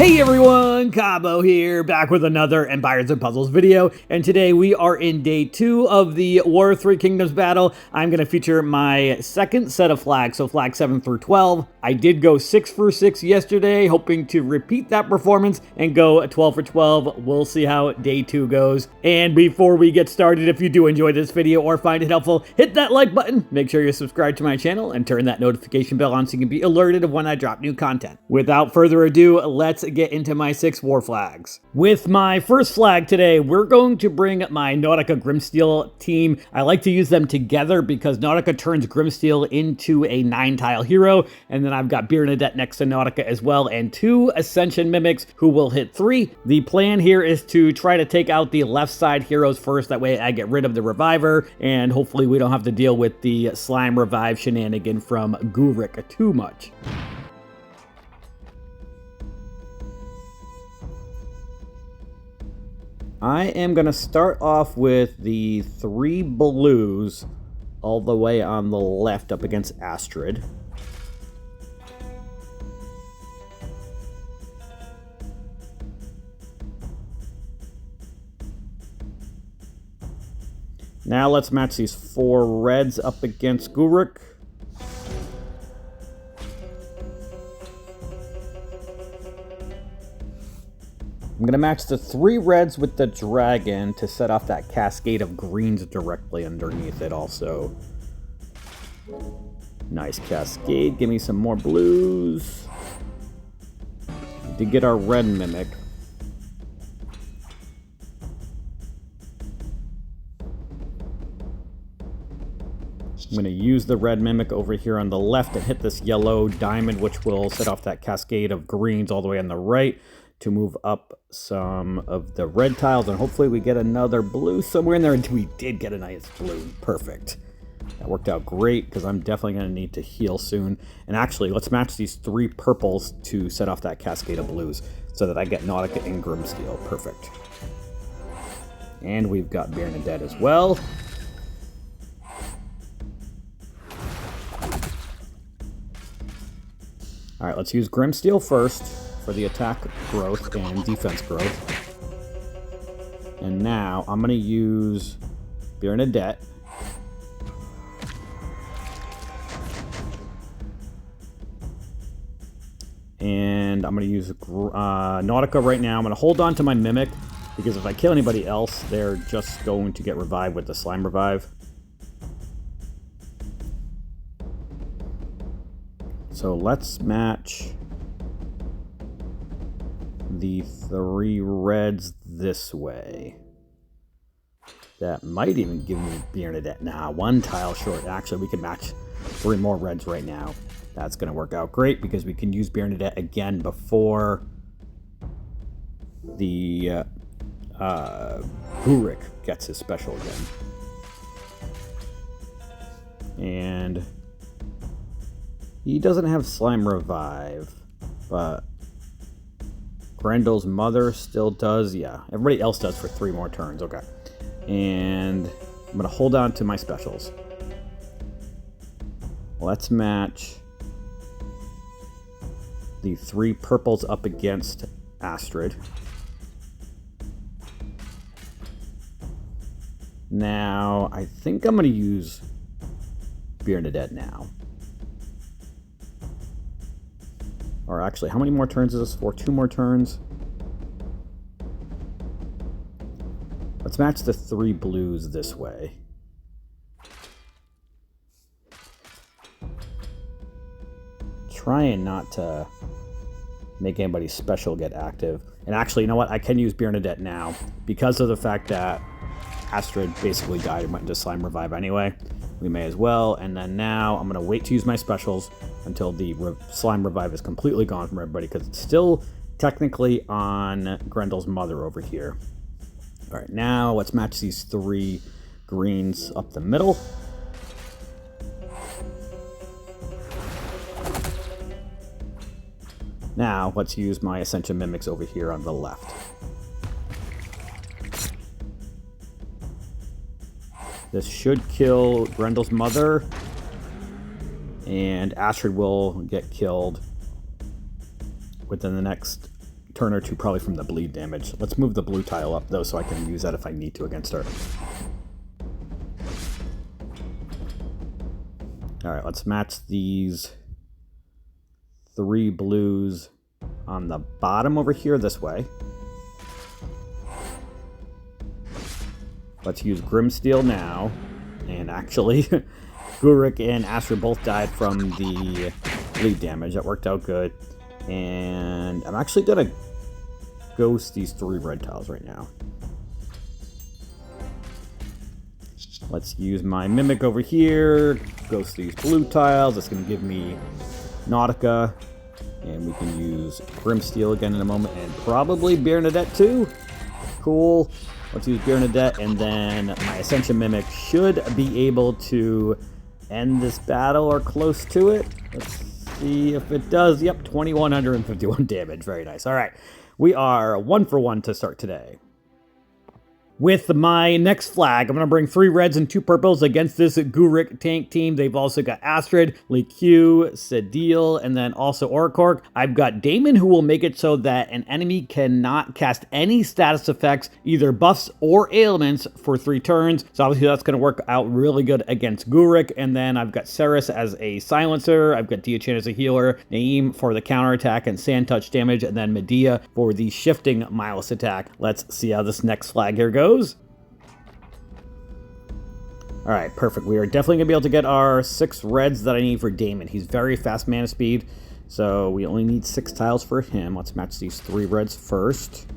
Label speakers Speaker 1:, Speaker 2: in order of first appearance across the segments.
Speaker 1: Hey everyone, Cabo here, back with another Empires and Puzzles video, and today we are in day 2 of the War of Three Kingdoms battle. I'm going to feature my second set of flags, so flag 7 through 12. I did go 6 for 6 yesterday, hoping to repeat that performance and go 12 for 12. We'll see how day 2 goes. And before we get started, if you do enjoy this video or find it helpful, hit that like button, make sure you're subscribed to my channel, and turn that notification bell on so you can be alerted of when I drop new content. Without further ado, let's get into my 6 war flags. With my first flag today, we're going to bring my Nautica Grimsteel team. I like to use them together because Nautica turns Grimsteel into a 9-tile hero, and then I've got Bernadette next to Nautica as well, and 2 Ascension Mimics who will hit 3. The plan here is to try to take out the left side heroes first, that way I get rid of the Reviver, and hopefully we don't have to deal with the Slime Revive shenanigan from Gurik too much. I am going to start off with the 3 blues all the way on the left up against Astrid. Now let's match these 4 reds up against Gurik. I'm going to match the 3 reds with the dragon to set off that cascade of greens directly underneath it also. Nice cascade. Give me some more blues. To get our red mimic. I'm going to use the red mimic over here on the left and hit this yellow diamond, which will set off that cascade of greens all the way on the right to move up some of the red tiles, and hopefully we get another blue somewhere in there, and we did get a nice blue. Perfect. That worked out great, because I'm definitely going to need to heal soon. And actually, let's match these 3 purples to set off that cascade of blues, so that I get Nautica and Grimsteel. Perfect. And we've got Bernadette as well. Alright, let's use Grimsteel first for the attack growth and defense growth. And now I'm going to use Bernadette. And I'm going to use Nautica right now. I'm going to hold on to my Mimic, because if I kill anybody else, they're just going to get revived with the Slime Revive. So let's match the 3 reds this way. That might even give me Bernadette. Nah, 1 tile short. Actually, we can match 3 more reds right now. That's going to work out great because we can use Bernadette again before the Gurik gets his special again. And he doesn't have Slime Revive, but Grendel's mother still does. Yeah, everybody else does for 3 more turns. Okay. And I'm going to hold on to my specials. Let's match the 3 purples up against Astrid. Now, I think I'm going to use Bernadette now. Or actually, how many more turns is this for? 2 more turns. Let's match the 3 blues this way. Trying not to make anybody special get active. And actually, you know what? I can use Bernadette now because of the fact that Astrid basically died and went into Slime Revive anyway. We may as well. And then now I'm going to wait to use my specials until the Slime Revive is completely gone from everybody, because it's still technically on Grendel's mother over here. All right, now let's match these 3 greens up the middle. Now let's use my Ascension Mimics over here on the left. This should kill Grendel's mother, and Astrid will get killed within the next turn or two probably from the bleed damage. Let's move the blue tile up, though, so I can use that if I need to against her. Alright, let's match these 3 blues on the bottom over here this way. Let's use Grimsteel now. And actually, Gurik and Astrid both died from the bleed damage. That worked out good. And I'm actually going to ghost these 3 red tiles right now. Let's use my Mimic over here. Ghost these blue tiles. That's going to give me Nautica. And we can use Grimsteel again in a moment. And probably Bernadette too. Cool. Let's use Bernadette. And then my Ascension Mimic should be able to end this battle or close to it. Let's see if it does. Yep, 2,151 damage. Very nice. All right. We are 1 for 1 to start today. With my next flag, I'm going to bring 3 reds and 2 purples against this Gurik tank team. They've also got Astrid, Likue, Sedil, and then also Oricork. I've got Daemon, who will make it so that an enemy cannot cast any status effects, either buffs or ailments, for 3 turns. So obviously that's going to work out really good against Gurik. And then I've got Seris as a silencer. I've got Diachan as a healer, Naeem for the counterattack and sand touch damage, and then Medea for the shifting Miles attack. Let's see how this next flag here goes. Alright, perfect. We are definitely going to be able to get our 6 reds that I need for Daemon. He's very fast mana speed, so we only need 6 tiles for him. Let's match these 3 reds first.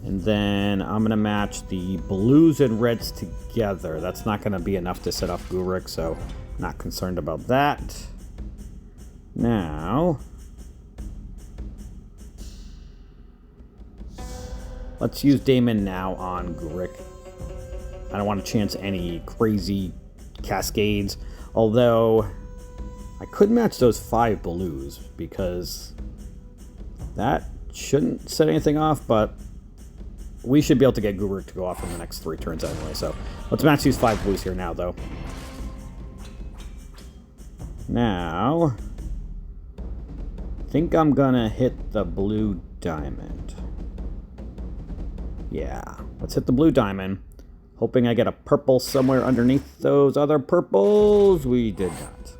Speaker 1: And then I'm going to match the blues and reds together. That's not going to be enough to set off Gurik, so not concerned about that. Now, let's use Daemon now on Gurik. I don't want to chance any crazy cascades, although I could match those 5 blues because that shouldn't set anything off, but we should be able to get Gurik to go off in the next 3 turns anyway, so let's match these 5 blues here now, though. Now, I think I'm gonna hit the blue diamond. Yeah, let's hit the blue diamond. Hoping I get a purple somewhere underneath those other purples. We did not.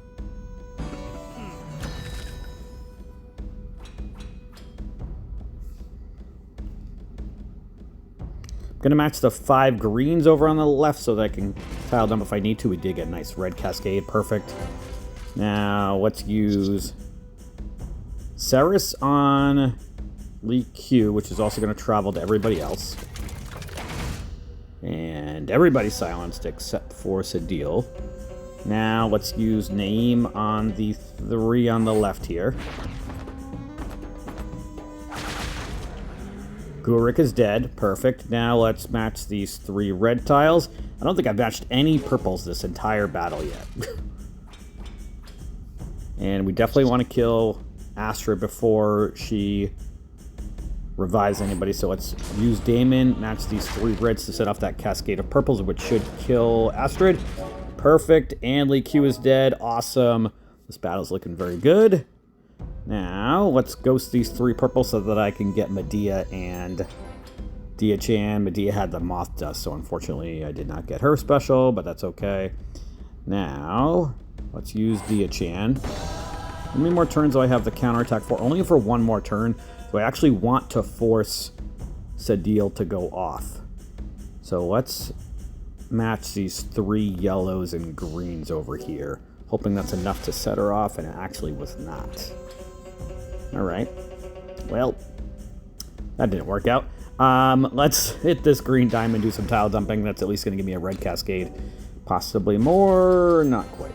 Speaker 1: I'm going to match the 5 greens over on the left so that I can tile them if I need to. We did get a nice red cascade. Perfect. Now, let's use Seris on Likue, which is also going to travel to everybody else. And everybody's silenced except for Sedil. Now let's use Naeem on the 3 on the left here. Gurik is dead. Perfect. Now let's match these 3 red tiles. I don't think I've matched any purples this entire battle yet. And we definitely want to kill Astrid before she revives anybody, so let's use Daemon, match these 3 reds to set off that cascade of purples, which should kill Astrid. Perfect, and Likue is dead. Awesome. This battle's looking very good. Now, let's ghost these 3 purples so that I can get Medea and Diachan. Medea had the Moth Dust, so unfortunately I did not get her special, but that's okay. Now, let's use Diachan. How many more turns do I have the counterattack for? Only for 1 more turn. So I actually want to force Sedil to go off. So let's match these 3 yellows and greens over here. Hoping that's enough to set her off, and it actually was not. Alright. Well, that didn't work out. Let's hit this green diamond, do some tile dumping. That's at least going to give me a red cascade. Possibly more. Not quite.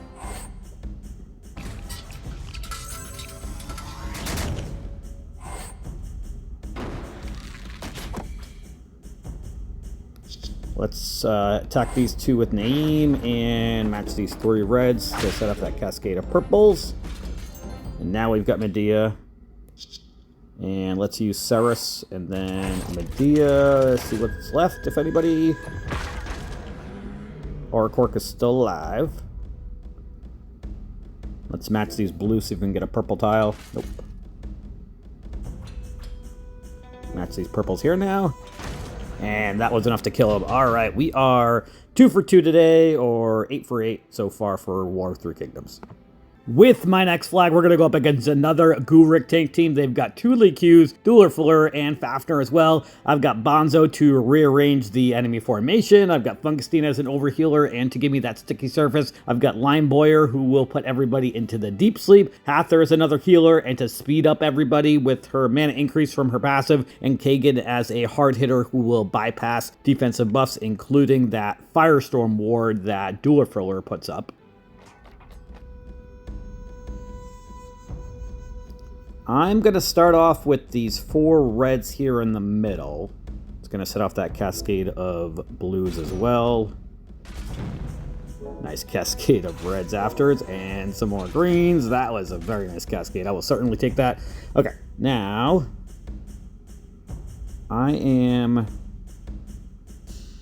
Speaker 1: Let's attack these 2 with Naeem and match these 3 reds to set up that cascade of purples. And now we've got Medea. And let's use Seris and then Medea. See what's left, if anybody. Oricork is still alive. Let's match these blues, see if we can get a purple tile. Nope. Match these purples here now. And that was enough to kill him. All right, we are 2 for 2 today, or 8 for 8 so far for War of Three Kingdoms. With my next flag, we're going to go up against another Gurik tank team. They've got 2 Lee Qs, Dueler and Fafnir as well. I've got Bonzo to rearrange the enemy formation. I've got Fungustine as an overhealer and to give me that sticky surface. I've got Lime Boyer who will put everybody into the deep sleep. Hather is another healer and to speed up everybody with her mana increase from her passive. And Kagan as a hard hitter who will bypass defensive buffs, including that Firestorm ward that Dueler puts up. I'm going to start off with these 4 reds here in the middle. It's going to set off that cascade of blues as well. Nice cascade of reds afterwards, and some more greens. That was a very nice cascade. I will certainly take that. Okay, now I am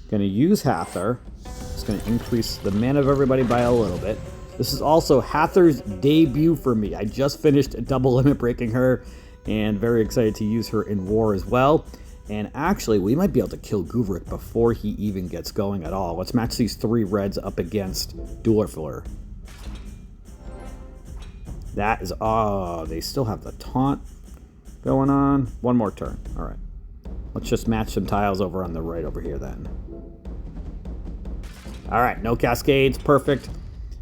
Speaker 1: going to use Hather. It's going to increase the mana of everybody by a little bit. This is also Hather's debut for me. I just finished double limit breaking her and very excited to use her in war as well. And actually, we might be able to kill Gurik before he even gets going at all. Let's match these 3 reds up against Dueler. That is, oh, they still have the taunt going on. One more turn. All right. Let's just match some tiles over on the right over here then. All right, no cascades, perfect.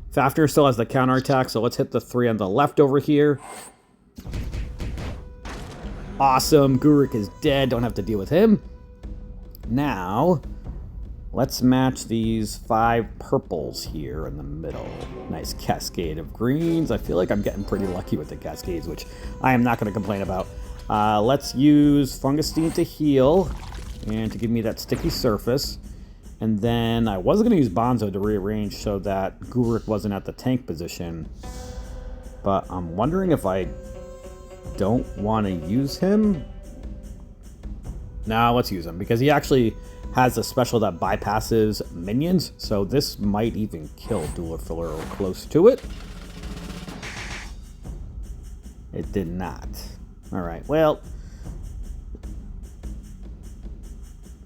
Speaker 1: Fafnir still has the counterattack, so let's hit the 3 on the left over here. Awesome. Gurik is dead. Don't have to deal with him. Now, let's match these 5 purples here in the middle. Nice cascade of greens. I feel like I'm getting pretty lucky with the cascades, which I am not going to complain about. Let's use Fungustine to heal and to give me that sticky surface. And then I was going to use Bonzo to rearrange so that Gurik wasn't at the tank position. But I'm wondering if I don't want to use him. No, let's use him because he actually has a special that bypasses minions. So this might even kill Dueler or close to it. It did not. All right, well.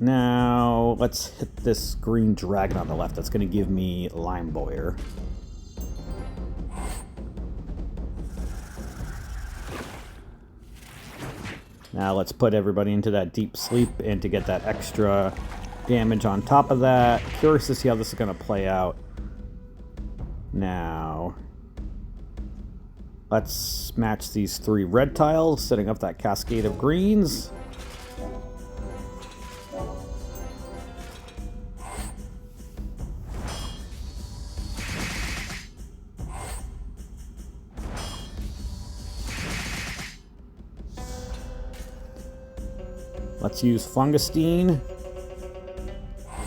Speaker 1: Now, let's hit this green dragon on the left. That's going to give me Lime Boyer. Now, let's put everybody into that deep sleep and to get that extra damage on top of that. Curious to see how this is going to play out. Now, let's match these 3 red tiles, setting up that cascade of greens. Let's use Fungustine.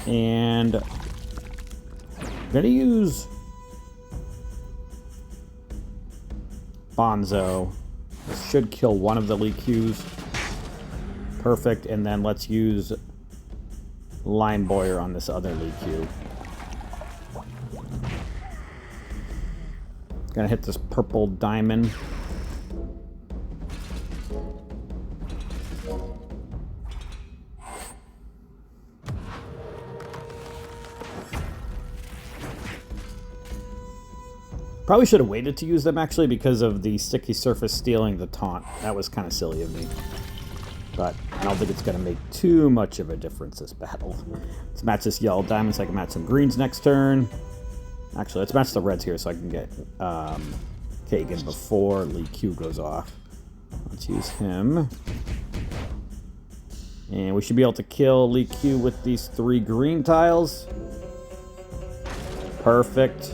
Speaker 1: And I'm going to use Bonzo. This should kill one of the Lee Qs. Perfect. And then let's use Lime Boyer on this other Lee Q. Gonna hit this purple diamond. Probably should have waited to use them, actually, because of the sticky surface stealing the taunt. That was kind of silly of me. But I don't think it's going to make too much of a difference this battle. Let's match this yellow diamond so I can match some greens next turn. Actually, let's match the reds here so I can get Kagan before Lee Q goes off. Let's use him. And we should be able to kill Lee Q with these 3 green tiles. Perfect.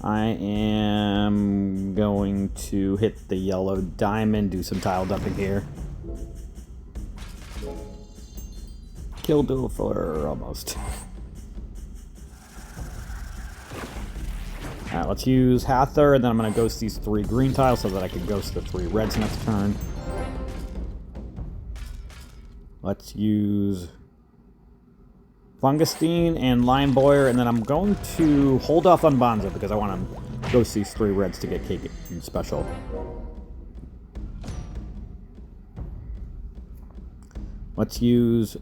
Speaker 1: I am going to hit the yellow diamond, do some tile dumping here. Kill Dueler almost. Alright, let's use Hather, and then I'm going to ghost these 3 green tiles so that I can ghost the 3 reds next turn. Let's use Fungustine and Lime Boyer, and then I'm going to hold off on Bonzo because I want to ghost these 3 reds to get Kagan special. Let's use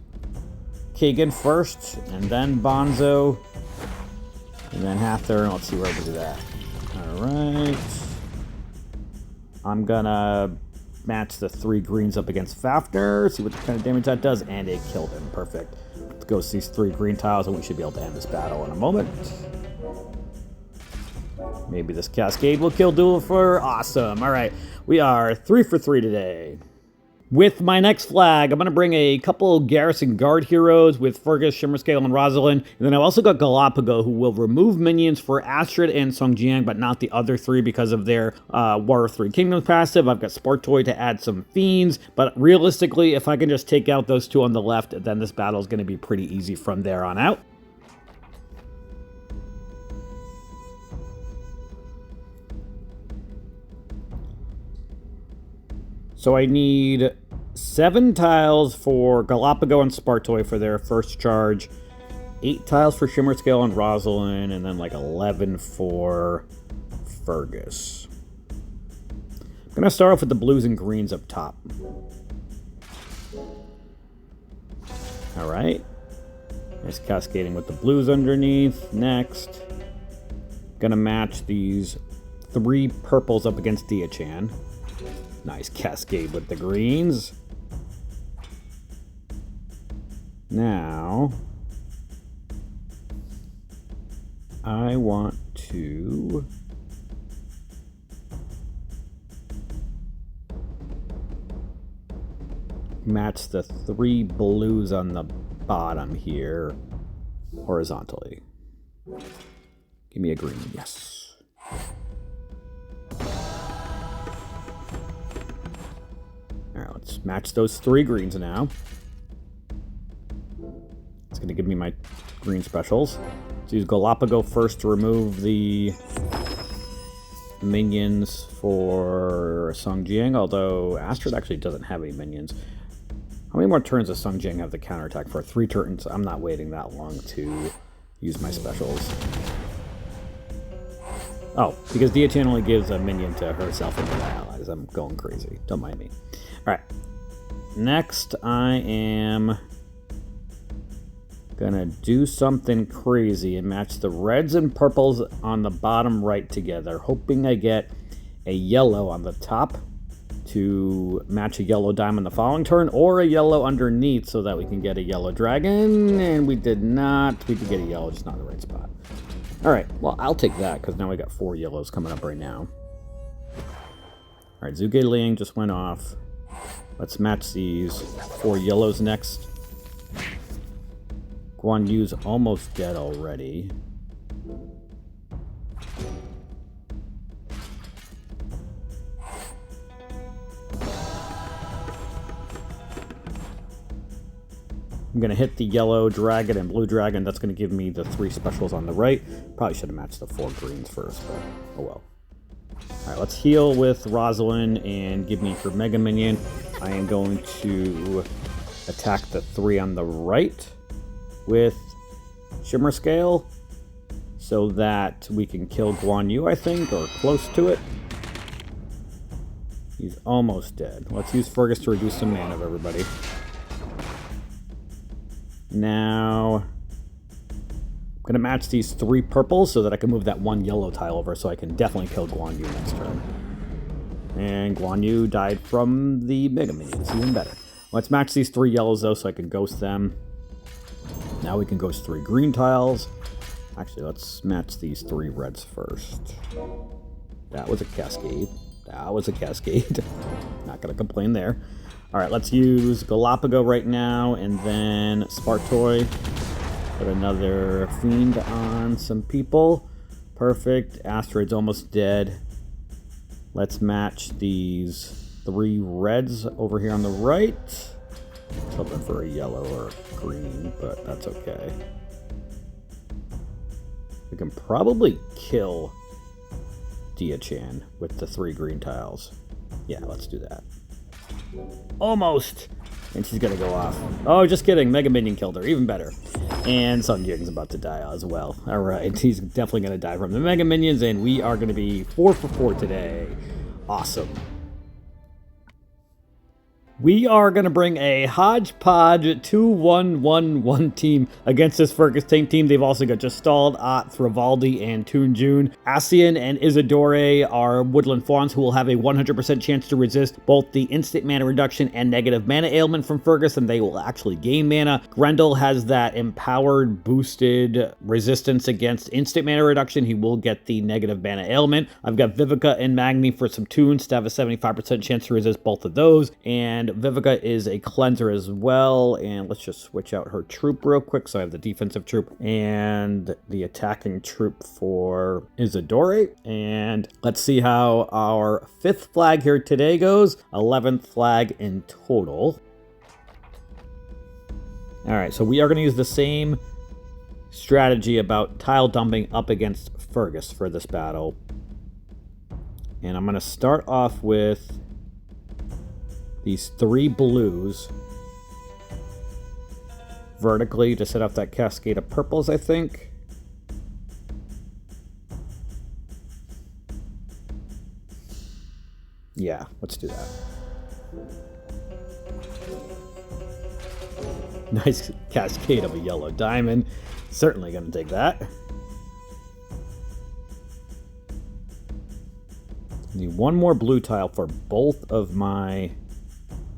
Speaker 1: Kagan first, and then Bonzo, and then Hather, and let's see where we do that. Alright. I'm gonna match the 3 greens up against Fafnir, see what kind of damage that does, and it killed him. Perfect. Let's go see these 3 green tiles, and we should be able to end this battle in a moment. Maybe this Cascade will kill Duelifer. Awesome. Alright, we are 3 for 3 today. With my next flag, I'm going to bring a couple Garrison Guard heroes with Fergus, Shimmerscale, and Rosalind. And then I've also got Galapago, who will remove minions for Astrid and Songjiang, but not the other 3 because of their War of Three Kingdoms passive. I've got Spartoy to add some Fiends, but realistically, if I can just take out those 2 on the left, then this battle is going to be pretty easy from there on out. So I need 7 tiles for Galapago and Spartoy for their first charge, 8 tiles for Shimmerscale and Rosalind, and then like 11 for Fergus. I'm going to start off with the blues and greens up top. Alright. Just cascading with the blues underneath. Next. Going to match these 3 purples up against Diachan. Nice cascade with the greens. Now, I want to match the 3 blues on the bottom here horizontally. Give me a green, yes. Alright, let's match those 3 greens now. It's going to give me my green specials. Let's use Galapago first to remove the minions for Songjiang, although Astrid actually doesn't have any minions. How many more turns does Songjiang have the counterattack for? 3 turns. I'm not waiting that long to use my specials. Oh, because Diachan only gives a minion to herself and her allies. I'm going crazy. Don't mind me. Alright. Next, I am gonna do something crazy and match the reds and purples on the bottom right together, hoping I get a yellow on the top to match a yellow diamond the following turn, or a yellow underneath so that we can get a yellow dragon, and we did not. We did get a yellow, just not in the right spot. Alright, well, I'll take that, because now we got 4 yellows coming up right now. Alright, Zhuge Liang just went off. Let's match these 4 yellows next. Guan Yu's almost dead already. I'm going to hit the yellow dragon and blue dragon. That's going to give me the 3 specials on the right. Probably should have matched the 4 greens first, but oh well. Alright, let's heal with Rosalind and give me for Mega Minion. I am going to attack the 3 on the right with Shimmerscale so that we can kill Guan Yu, I think, or close to it. He's almost dead. Let's use Fergus to reduce some mana of everybody. Now, I'm going to match these 3 purples so that I can move that 1 yellow tile over so I can definitely kill Guan Yu next turn. And Guan Yu died from the Mega Minions, even better. Let's match these 3 yellows though so I can ghost them. Now we can ghost 3 green tiles. Actually, let's match these 3 reds first. That was a cascade. That was a cascade. Not going to complain there. Alright, let's use Galapago right now, and then Spartoy. Put another Fiend on some people. Perfect. Astrid's almost dead. Let's match these 3 reds over here on the right. I was hoping for a yellow or a green, but that's okay. We can probably kill Diachan with the 3 green tiles. Yeah, let's do that. Almost! And she's gonna go off. Oh, just kidding. Mega Minion killed her. Even better. And Sun Ying's about to die as well. Alright, he's definitely gonna die from the Mega Minions, and we are gonna be 4 for 4 today. Awesome. We are going to bring a hodgepodge 2-1-1-1 team against this Fergus Tank team. They've also got Gestalt, Ott, Thrivaldi, and Toon June. Ascian and Isidore are Woodland Fawns who will have a 100% chance to resist both the instant mana reduction and negative mana ailment from Fergus, and they will actually gain mana. Grendel has that empowered, boosted resistance against instant mana reduction. He will get the negative mana ailment. I've got Vivica and Magni for some tunes to have a 75% chance to resist both of those, and Vivica is a cleanser as well. And let's just switch out her troop real quick. So I have the defensive troop and the attacking troop for Isidore. And let's see how our 5th flag here today goes. 11th flag in total. All right, so we are going to use the same strategy about tile dumping up against Fergus for this battle. And I'm going to start off with these 3 blues vertically to set up that cascade of purples, I think. Yeah, let's do that. Nice cascade of a yellow diamond. Certainly going to take that. Need one more blue tile for both of my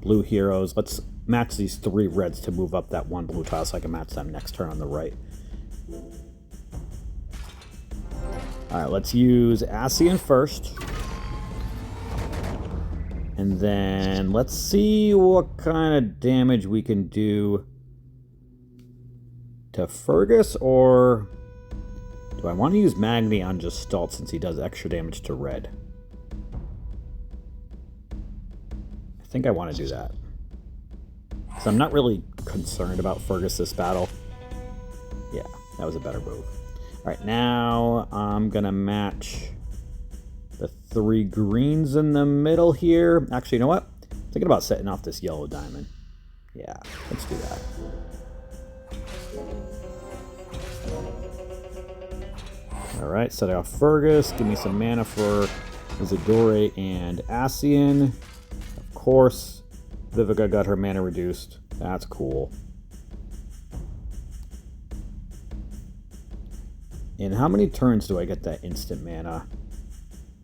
Speaker 1: blue heroes. Let's match these 3 reds to move up that 1 blue tile so I can match them next turn on the right. Alright, let's use Ascian first. And then let's see what kind of damage we can do to Fergus, or do I want to use Magni on Gestalt since he does extra damage to red? I think I want to do that. So I'm not really concerned about Fergus this battle. Yeah, that was a better move. Alright, now I'm going to match the 3 greens in the middle here. Actually, you know what? I'm thinking about setting off this yellow diamond. Yeah, let's do that. Alright, set off Fergus. Give me some mana for Isidore and Ascian. Of course, Vivica got her mana reduced. That's cool. And how many turns do I get that instant mana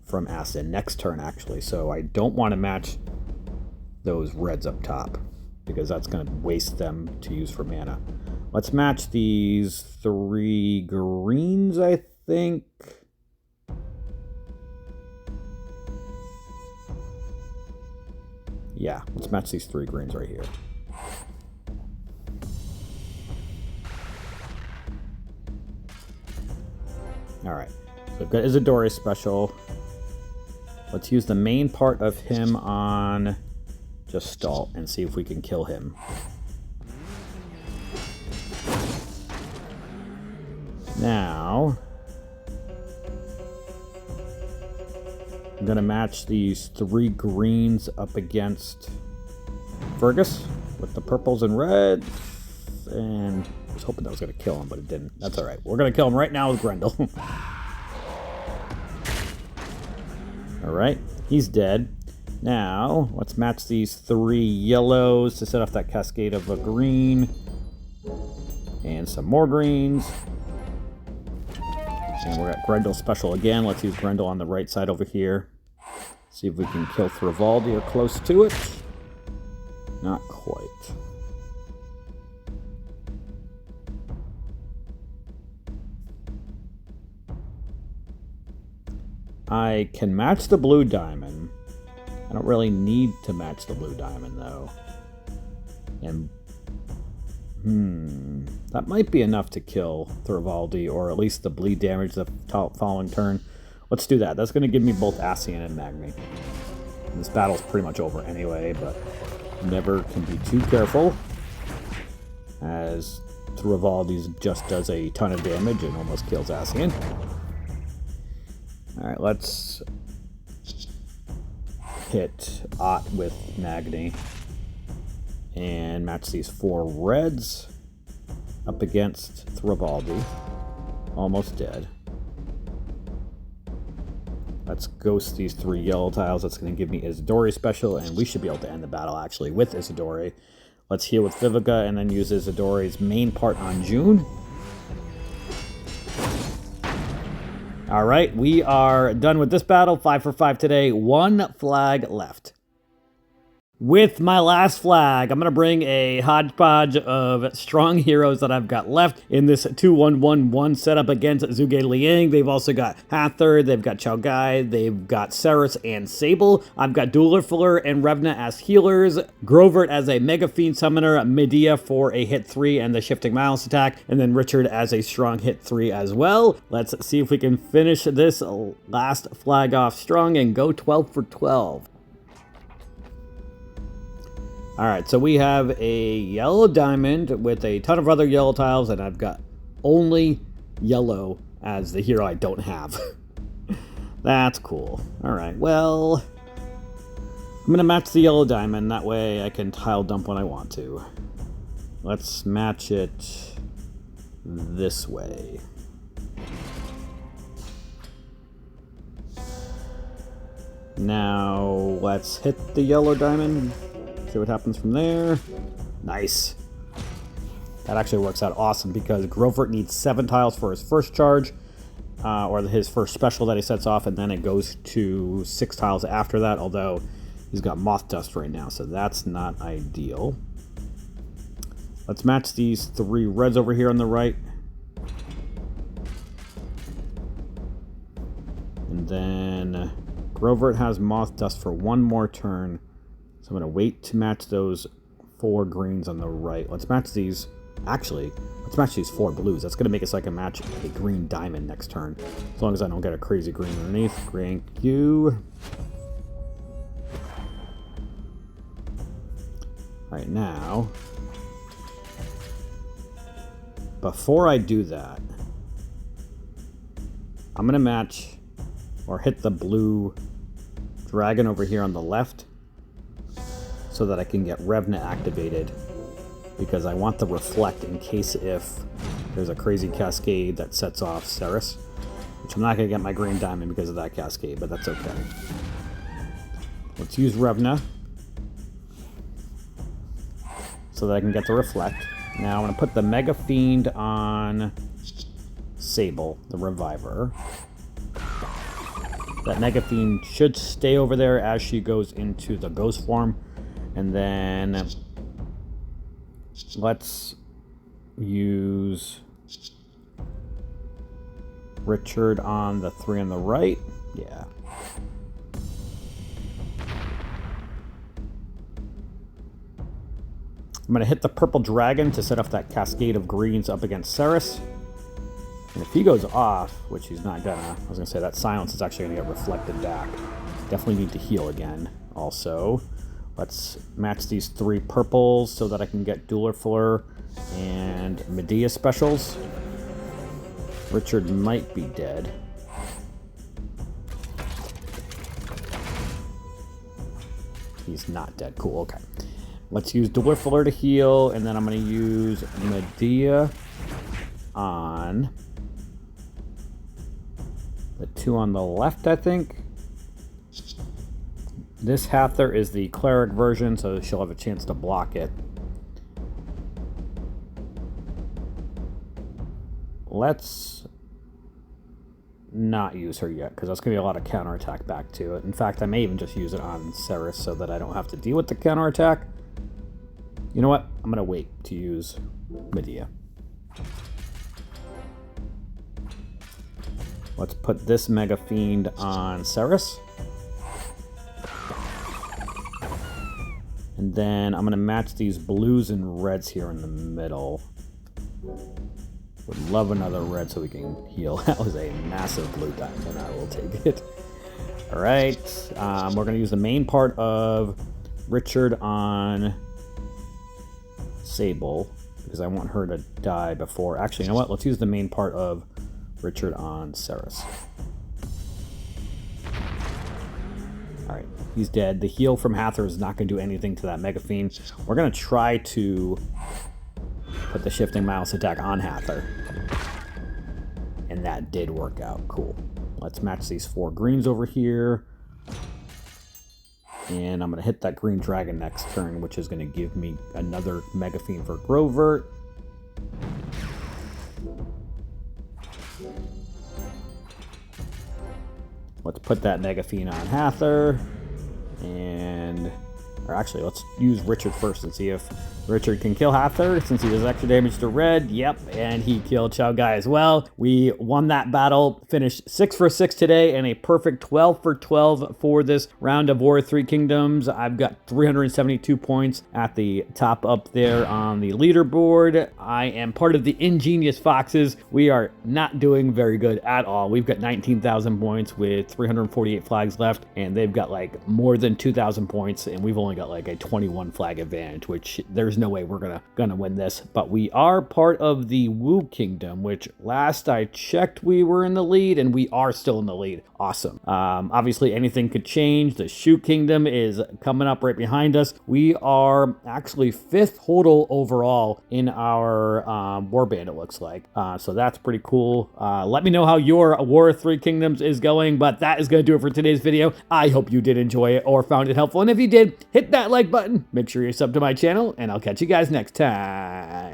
Speaker 1: from Ascian? Next turn, actually. So I don't want to match those reds up top, because that's going to waste them to use for mana. Let's match these 3 greens, I think. Yeah, let's match these 3 greens right here. Alright, so I've got Isidore's special. Let's use the main part of him on Gestalt and see if we can kill him. Now, I'm going to match these 3 greens up against Fergus with the purples and reds. And I was hoping that was going to kill him, but it didn't. That's alright. We're going to kill him right now with Grendel. Alright, he's dead. Now, let's match these 3 yellows to set off that cascade of a green. And some more greens. And we're at Grendel special again. Let's use Grendel on the right side over here. See if we can kill Thrivaldi or close to it. Not quite. I can match the blue diamond. I don't really need to match the blue diamond, though. And that might be enough to kill Thrivaldi, or at least the bleed damage the following turn. Let's do that. That's going to give me both Ascian and Magni. And this battle's pretty much over anyway, but never can be too careful, as Thrivaldi just does a ton of damage and almost kills Ascian. Alright, let's hit Ott with Magni. And match these 4 reds up against Thrivaldi. Almost dead. Let's ghost these 3 yellow tiles. That's going to give me Isidore special, and we should be able to end the battle actually with Isidore. Let's heal with Vivica and then use Isidore's main part on June. Alright, we are done with this battle. 5 for 5 today. 1 flag left. With my last flag, I'm going to bring a hodgepodge of strong heroes that I've got left in this 2-1-1-1 setup against Zhuge Liang. They've also got Hather, they've got Chao Gai, they've got Ceres and Sable. I've got Dueler Fuller and Revna as healers, Grovert as a Mega Fiend Summoner, Medea for a hit 3 and the Shifting Malice attack, and then Richard as a strong hit 3 as well. Let's see if we can finish this last flag off strong and go 12 for 12. Alright, so we have a yellow diamond with a ton of other yellow tiles, and I've got only yellow as the hero I don't have. That's cool. Alright, well, I'm going to match the yellow diamond. That way I can tile dump when I want to. Let's match it this way. Now, let's hit the yellow diamond. See what happens from there. Nice. That actually works out awesome because Grovert needs 7 tiles for his first charge, or his first special that he sets off, and then it goes to 6 tiles after that, although he's got Moth Dust right now, so that's not ideal. Let's match these 3 reds over here on the right. And then Grovert has Moth Dust for 1 more turn. So I'm going to wait to match those 4 greens on the right. Let's match these. Actually, let's match these 4 blues. That's going to make it so I can match a green diamond next turn. As long as I don't get a crazy green underneath. Thank you. Alright, now, before I do that, I'm going to match or hit the blue dragon over here on the left, so that I can get Revna activated, because I want the reflect in case if there's a crazy cascade that sets off Ceres, which I'm not going to get my green diamond because of that cascade, but that's okay. Let's use Revna so that I can get the reflect. Now I'm going to put the Mega Fiend on Sable, the Reviver. That Mega Fiend should stay over there as she goes into the ghost form. And then let's use Richard on the 3 on the right. Yeah. I'm going to hit the purple dragon to set off that cascade of greens up against Ceres. And if he goes off, which he's not gonna, I was going to say that silence is actually going to get reflected back. Definitely need to heal again also. Let's match these 3 purples so that I can get Dueler Fuller and Medea specials. Richard might be dead. He's not dead. Cool, okay. Let's use Dueler Fuller to heal, and then I'm going to use Medea on the 2 on the left, I think. This Hather is the cleric version, so she'll have a chance to block it. Let's not use her yet, because that's going to be a lot of counterattack back to it. In fact, I may even just use it on Ceres so that I don't have to deal with the counterattack. You know what? I'm going to wait to use Medea. Let's put this Mega Fiend on Ceres. And then I'm going to match these blues and reds here in the middle. Would love another red so we can heal. That was a massive blue diamond. I will take it. Alright. We're going to use the main part of Richard on Sable, because I want her to die before... Actually, you know what? Let's use the main part of Richard on Ceres. Alright. He's dead. The heal from Hathor is not going to do anything to that Mega Fiend. We're going to try to put the Shifting Mouse attack on Hathor. And that did work out. Cool. Let's match these 4 greens over here. And I'm going to hit that green dragon next turn, which is going to give me another Mega Fiend for Grovert. Let's put that Mega Fiend on Hathor. Or actually, let's use Richard first and see if Richard can kill Hathor, since he does extra damage to red. Yep, and he killed Xiaogai as well. We won that battle, finished 6 for 6 today, and a perfect 12 for 12 for this round of War of Three Kingdoms. I've got 372 points at the top up there on the leaderboard. I am part of the Ingenious Foxes. We are not doing very good at all. We've got 19,000 points with 348 flags left, and they've got like more than 2,000 points, and we've only got like a 21 flag advantage, which there's no way we're gonna win this. But we are part of the Wu Kingdom, which last I checked we were in the lead, and we are still in the lead. Awesome. Obviously anything could change. The Shu Kingdom is coming up right behind us. We are actually 5th total overall in our warband, it looks like. So that's pretty cool. Let me know how your War of Three Kingdoms is going, but that is going to do it for today's video. I hope you did enjoy it or found it helpful, and if you did, hit that like button, make sure you're sub to my channel, and I'll catch you guys next time.